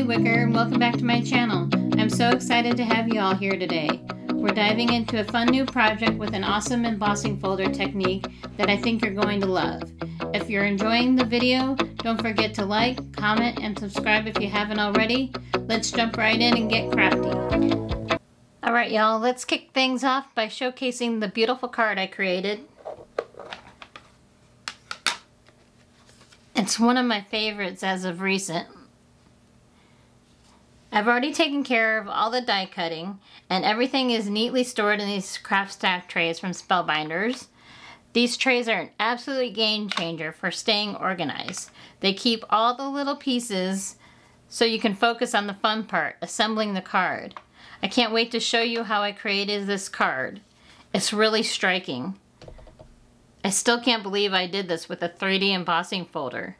Wicker and welcome back to my channel. I'm so excited to have you all here today. We're diving into a fun new project with an awesome embossing folder technique that I think you're going to love. If you're enjoying the video, don't forget to like, comment, and subscribe if you haven't already. Let's jump right in and get crafty. Alright y'all, let's kick things off by showcasing the beautiful card I created. It's one of my favorites as of recent. I've already taken care of all the die cutting, and everything is neatly stored in these craft stack trays from Spellbinders. These trays are an absolute game changer for staying organized. They keep all the little pieces so you can focus on the fun part, assembling the card. I can't wait to show you how I created this card. It's really striking. I still can't believe I did this with a 3D embossing folder.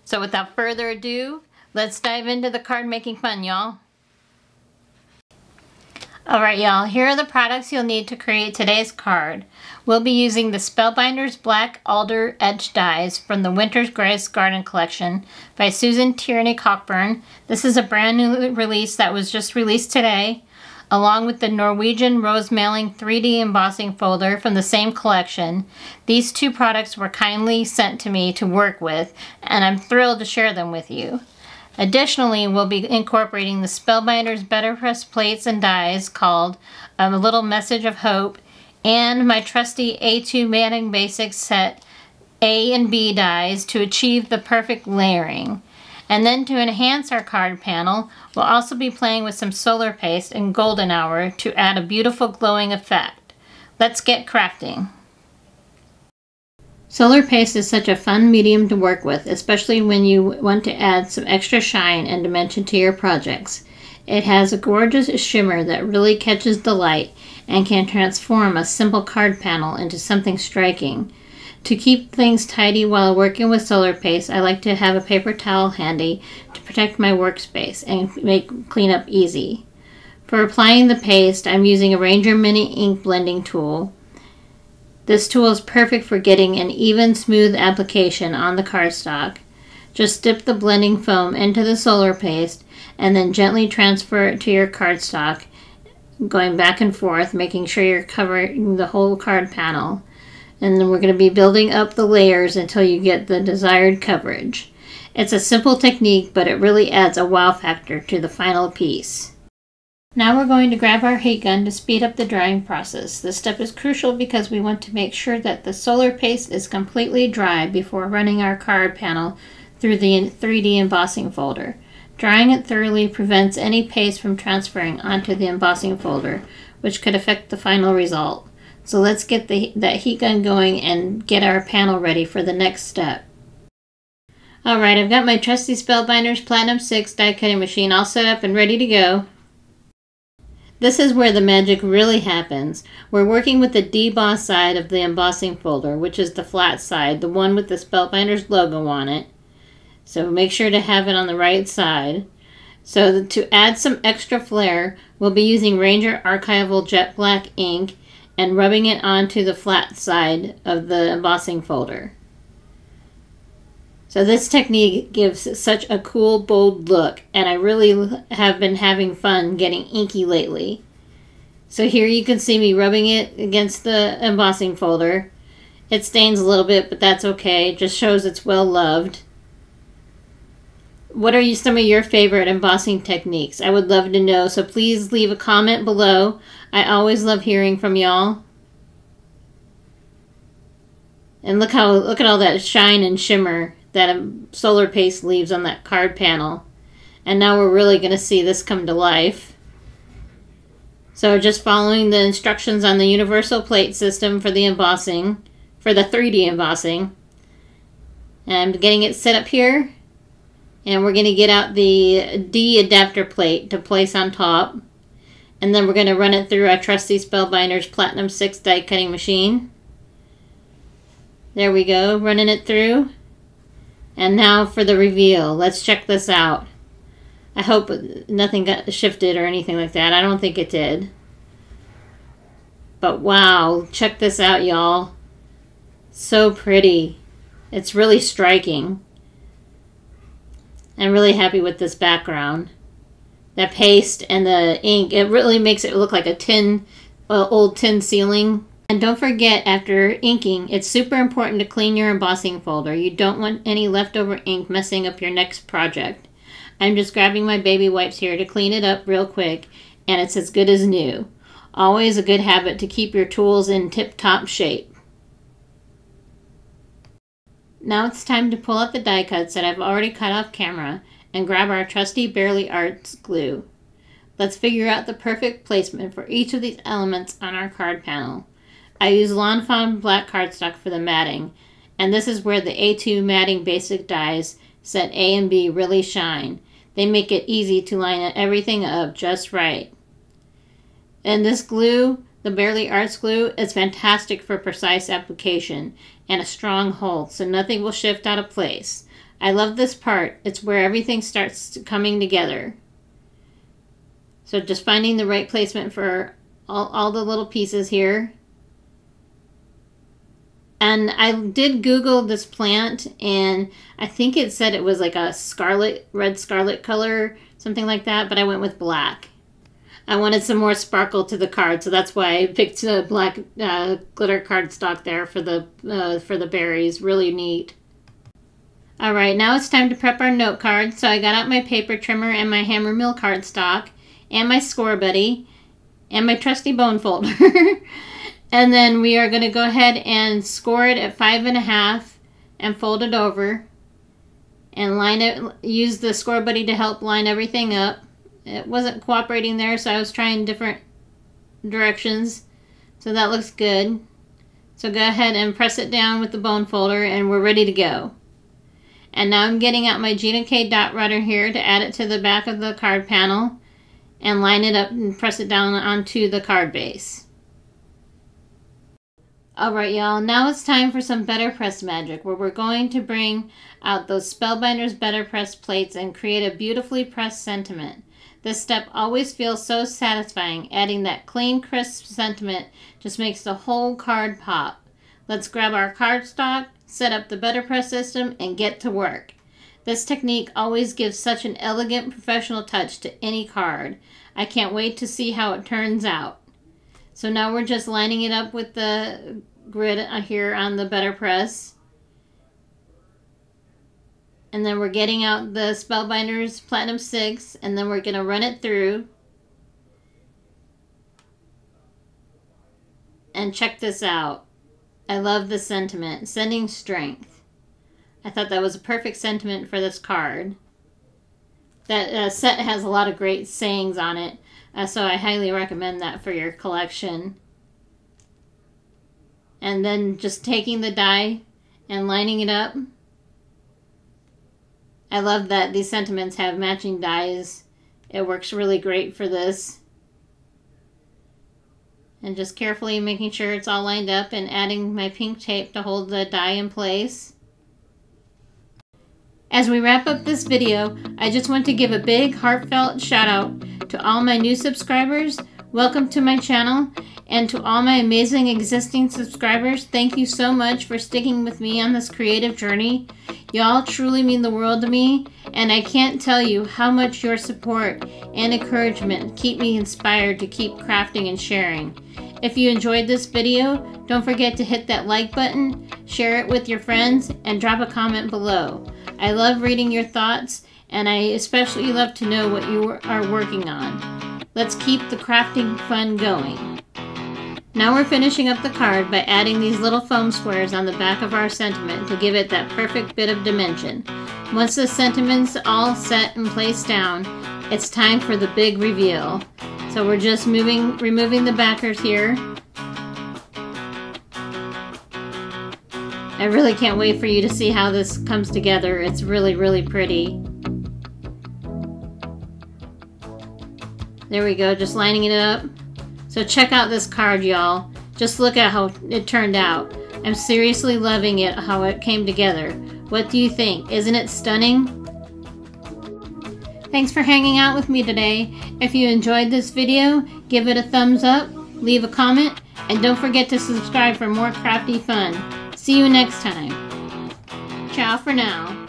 So without further ado, let's dive into the card making fun, y'all. Alright y'all, here are the products you'll need to create today's card. We'll be using the Spellbinders Black Alder Edge dies from the Winter's Grace Garden Collection by TIERNEY-COCKBURN. This is a brand new release that was just released today, along with the Norwegian ROSEMALING 3D embossing folder from the same collection. These two products were kindly sent to me to work with, and I'm thrilled to share them with you. Additionally, we'll be incorporating the Spellbinders BETTERPRESS plates and dies called A Little Message of Hope, and my trusty A2 Matting Basics set A and B dies to achieve the perfect layering. And then to enhance our card panel, we'll also be playing with some solar paste and golden hour to add a beautiful glowing effect. Let's get crafting. Solar paste is such a fun medium to work with, especially when you want to add some extra shine and dimension to your projects. It has a gorgeous shimmer that really catches the light and can transform a simple card panel into something striking. To keep things tidy while working with solar paste, I like to have a paper towel handy to protect my workspace and make cleanup easy. For applying the paste, I'm using a Ranger Mini Ink Blending Tool. This tool is perfect for getting an even, smooth application on the cardstock. Just dip the blending foam into the solar paste and then gently transfer it to your cardstock, going back and forth, making sure you're covering the whole card panel. And then we're going to be building up the layers until you get the desired coverage. It's a simple technique, but it really adds a wow factor to the final piece. Now we're going to grab our heat gun to speed up the drying process. This step is crucial because we want to make sure that the solar paste is completely dry before running our card panel through the 3D embossing folder. Drying it thoroughly prevents any paste from transferring onto the embossing folder, which could affect the final result. So let's get that heat gun going and get our panel ready for the next step. Alright, I've got my trusty Spellbinders Platinum 6 die cutting machine all set up and ready to go. This is where the magic really happens. We're working with the deboss side of the embossing folder, which is the flat side, the one with the Spellbinders logo on it. So make sure to have it on the right side. So to add some extra flair, we'll be using Ranger Archival Jet Black ink and rubbing it onto the flat side of the embossing folder. So this technique gives such a cool, bold look, and I really have been having fun getting inky lately. So here you can see me rubbing it against the embossing folder. It stains a little bit, but that's okay. It just shows it's well loved. What are some of your favorite embossing techniques? I would love to know, so please leave a comment below. I always love hearing from y'all. And look at all that shine and shimmer that solar paste leaves on that card panel. And now we're really going to see this come to life. So just following the instructions on the universal plate system for the embossing, for the 3D embossing. And I'm getting it set up here. And we're going to get out the D adapter plate to place on top. And then we're going to run it through our trusty Spellbinders Platinum 6 die cutting machine. There we go, running it through. And now for the reveal. Let's check this out. I hope nothing got shifted or anything like that. I don't think it did. But wow, check this out, y'all. So pretty. It's really striking. I'm really happy with this background. the paste and the ink. It really makes it look like a tin, old tin ceiling. And don't forget, after inking, it's super important to clean your embossing folder. You don't want any leftover ink messing up your next project. I'm just grabbing my baby wipes here to clean it up real quick, and it's as good as new. Always a good habit to keep your tools in tip-top shape. Now it's time to pull out the die cuts that I've already cut off camera and grab our trusty Bearly Arts glue. Let's figure out the perfect placement for each of these elements on our card panel. I use Lawn Fawn black cardstock for the matting, and this is where the A2 matting basic dies set A and B really shine. They make it easy to line everything up just right. And this glue, the Bearly Arts glue, is fantastic for precise application and a strong hold, so nothing will shift out of place. I love this part. It's where everything starts coming together. So just finding the right placement for all the little pieces here. And I did Google this plant, and I think it said it was like a red scarlet color, something like that, but I went with black. I wanted some more sparkle to the card, so that's why I picked the black glitter cardstock there for the berries. Really neat. Alright, now it's time to prep our note card. So I got out my paper trimmer and my hammer mill cardstock, and my score buddy, and my trusty bone folder. And then we are going to go ahead and score it at 5.5 and fold it over. And line it, use the score buddy to help line everything up. It wasn't cooperating there, so I was trying different directions. So that looks good. So go ahead and press it down with the bone folder, and we're ready to go. And now I'm getting out my Gina K dot runner here to add it to the back of the card panel and line it up and press it down onto the card base. Alright y'all, now it's time for some BETTERPRESS magic, where we're going to bring out those Spellbinders BETTERPRESS plates and create a beautifully pressed sentiment. This step always feels so satisfying. Adding that clean, crisp sentiment just makes the whole card pop. Let's grab our cardstock, set up the BETTERPRESS system, and get to work. This technique always gives such an elegant, professional touch to any card. I can't wait to see how it turns out. So now we're just lining it up with the grid here on the BETTERPRESS. And then we're getting out the Spellbinders Platinum 6, and then we're going to run it through. And check this out. I love the sentiment, sending strength. I thought that was a perfect sentiment for this card. That set has a lot of great sayings on it. So I highly recommend that for your collection. And then just taking the die and lining it up. I love that these sentiments have matching dies. It works really great for this. And just carefully making sure it's all lined up and adding my pink tape to hold the die in place. As we wrap up this video, I just want to give a big heartfelt shout out to all my new subscribers. Welcome to my channel, and to all my amazing existing subscribers, thank you so much for sticking with me on this creative journey. Y'all truly mean the world to me, and I can't tell you how much your support and encouragement keep me inspired to keep crafting and sharing. If you enjoyed this video, don't forget to hit that like button, share it with your friends, and drop a comment below. I love reading your thoughts, and I especially love to know what you are working on. Let's keep the crafting fun going. Now we're finishing up the card by adding these little foam squares on the back of our sentiment to give it that perfect bit of dimension. Once the sentiment's all set and placed down, it's time for the big reveal. So we're just removing the backers here. I really can't wait for you to see how this comes together. It's really, really pretty. There we go, just lining it up. So check out this card, y'all. Just look at how it turned out. I'm seriously loving it, how it came together. What do you think? Isn't it stunning? Thanks for hanging out with me today. If you enjoyed this video, give it a thumbs up, leave a comment, and don't forget to subscribe for more crafty fun. See you next time. Ciao for now.